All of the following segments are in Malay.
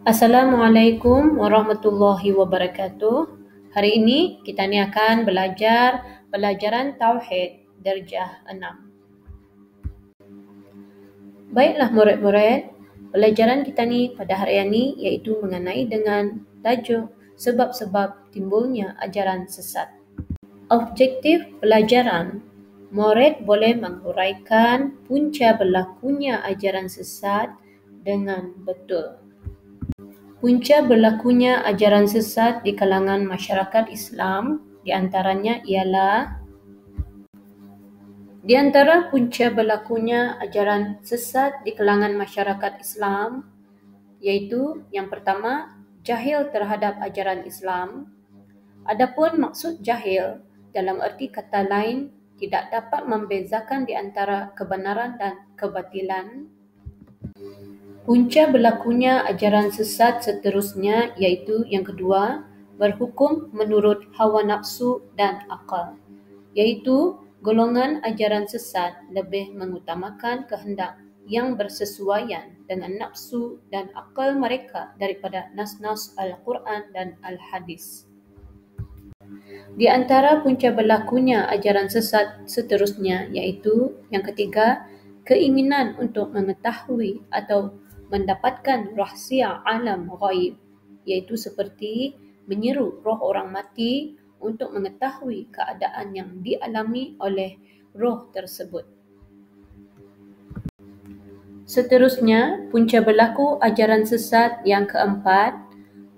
Assalamualaikum warahmatullahi wabarakatuh. Hari ini kita ni akan belajar pelajaran Tauhid darjah 6. Baiklah murid-murid, pelajaran kita ni pada hari ini iaitu mengenai dengan tajuk sebab-sebab timbulnya ajaran sesat. Objektif pelajaran, murid boleh menghuraikan punca berlakunya ajaran sesat dengan betul. Punca berlakunya ajaran sesat di kalangan masyarakat Islam di antaranya ialah di antara punca berlakunya ajaran sesat di kalangan masyarakat Islam iaitu yang pertama, jahil terhadap ajaran Islam. Adapun maksud jahil dalam erti kata lain tidak dapat membezakan di antara kebenaran dan kebatilan. Punca berlakunya ajaran sesat seterusnya iaitu yang kedua, berhukum menurut hawa nafsu dan akal, iaitu golongan ajaran sesat lebih mengutamakan kehendak yang bersesuaian dengan nafsu dan akal mereka daripada nas-nas Al-Quran dan Al-Hadis. Di antara punca berlakunya ajaran sesat seterusnya iaitu yang ketiga, keinginan untuk mengetahui atau mendapatkan rahsia alam ghaib, iaitu seperti menyeru roh orang mati untuk mengetahui keadaan yang dialami oleh roh tersebut. Seterusnya, punca berlaku ajaran sesat yang keempat,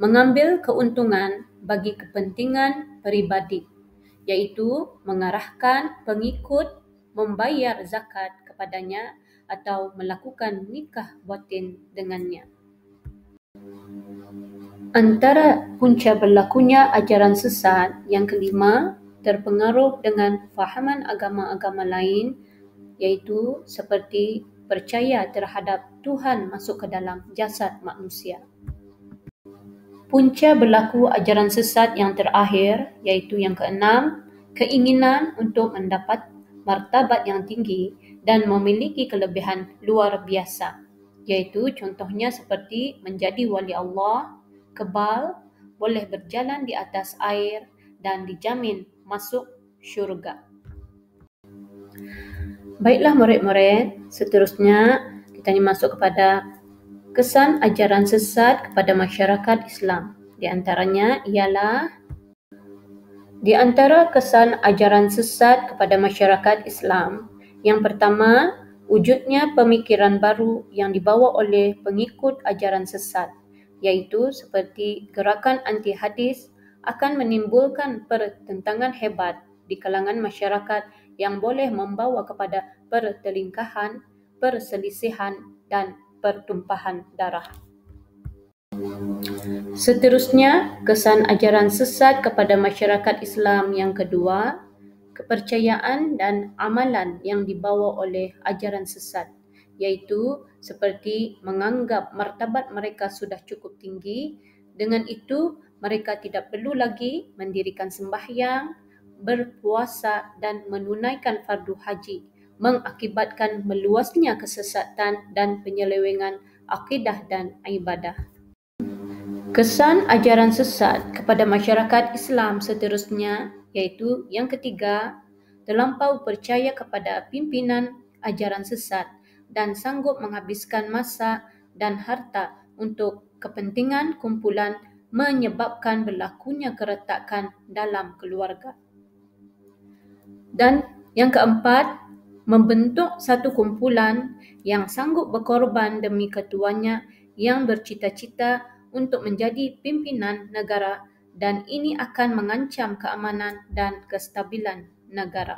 mengambil keuntungan bagi kepentingan peribadi, iaitu mengarahkan pengikut membayar zakat kepadanya atau melakukan nikah batin dengannya. Antara punca berlakunya ajaran sesat yang kelima, terpengaruh dengan fahaman agama-agama lain, iaitu seperti percaya terhadap Tuhan masuk ke dalam jasad manusia. Punca berlaku ajaran sesat yang terakhir iaitu yang keenam, keinginan untuk mendapat martabat yang tinggi dan memiliki kelebihan luar biasa, iaitu contohnya seperti menjadi wali Allah, kebal, boleh berjalan di atas air dan dijamin masuk syurga. Baiklah murid-murid, seterusnya kita ni masuk kepada kesan ajaran sesat kepada masyarakat Islam. Di antaranya ialah di antara kesan ajaran sesat kepada masyarakat Islam, yang pertama, wujudnya pemikiran baru yang dibawa oleh pengikut ajaran sesat, iaitu seperti gerakan anti hadis akan menimbulkan pertentangan hebat di kalangan masyarakat yang boleh membawa kepada pertelingkahan, perselisihan dan pertumpahan darah. Seterusnya, kesan ajaran sesat kepada masyarakat Islam yang kedua, kepercayaan dan amalan yang dibawa oleh ajaran sesat, iaitu seperti menganggap martabat mereka sudah cukup tinggi, dengan itu mereka tidak perlu lagi mendirikan sembahyang, berpuasa dan menunaikan fardu haji, mengakibatkan meluasnya kesesatan dan penyelewengan akidah dan ibadah. Kesan ajaran sesat kepada masyarakat Islam seterusnya iaitu yang ketiga, terlampau percaya kepada pimpinan ajaran sesat dan sanggup menghabiskan masa dan harta untuk kepentingan kumpulan menyebabkan berlakunya keretakan dalam keluarga. Dan yang keempat, membentuk satu kumpulan yang sanggup berkorban demi ketuanya yang bercita-cita untuk menjadi pimpinan negara, dan ini akan mengancam keamanan dan kestabilan negara.